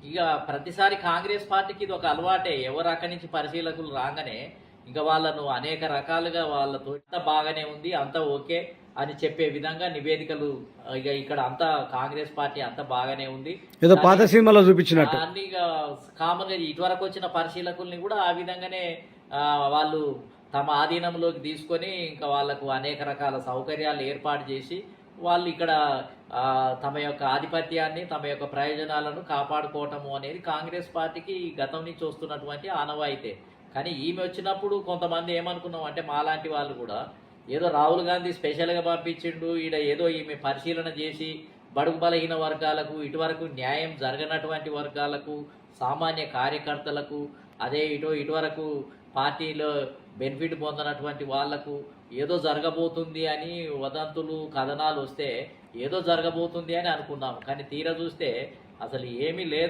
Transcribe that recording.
ఇక ప్రతిసారి కాంగ్రెస్ పార్టీకి ఇది ఒక అలవాటే. ఎవరు అక్కడి నుంచి పరిశీలకులు రాగానే ఇంకా వాళ్ళను అనేక రకాలుగా వాళ్ళతో అంతా బాగానే ఉంది, అంతా ఓకే అని చెప్పే విధంగా నివేదికలు ఇక ఇక్కడ అంతా కాంగ్రెస్ పార్టీ అంతా బాగానే ఉంది. ఏదో పాత సినిమాలో చూపించినట్టు. అన్ని కామన్గా ఇటువరకు వచ్చిన పరిశీలకుల్ని కూడా ఆ విధంగానే వాళ్ళు తమ ఆధీనంలోకి తీసుకొని ఇంకా వాళ్ళకు అనేక రకాల సౌకర్యాలు ఏర్పాటు చేసి వాళ్ళు ఇక్కడ తమ యొక్క ఆధిపత్యాన్ని తమ యొక్క ప్రయోజనాలను కాపాడుకోవటము అనేది కాంగ్రెస్ పార్టీకి గతం నుంచి వస్తున్నటువంటి ఆనవాయితే. కానీ ఈమె వచ్చినప్పుడు కొంతమంది ఏమనుకున్నాం అంటే మాలాంటి వాళ్ళు కూడా ఏదో రాహుల్ గాంధీ స్పెషల్గా పంపించిండు, ఈడ ఏదో ఈమె పరిశీలన చేసి బడుగు బలహీన వర్గాలకు, ఇటువరకు న్యాయం జరగనటువంటి వర్గాలకు, సామాన్య కార్యకర్తలకు, అదే ఇటువరకు పార్టీలో బెనిఫిట్ పొందనటువంటి వాళ్లకు ఏదో జరగబోతుంది అని వదంతులు కథనాలు వస్తే ఏదో జరగబోతుంది అని అనుకున్నాము. కానీ తీరా చూస్తే అసలు ఏమీ లేదు.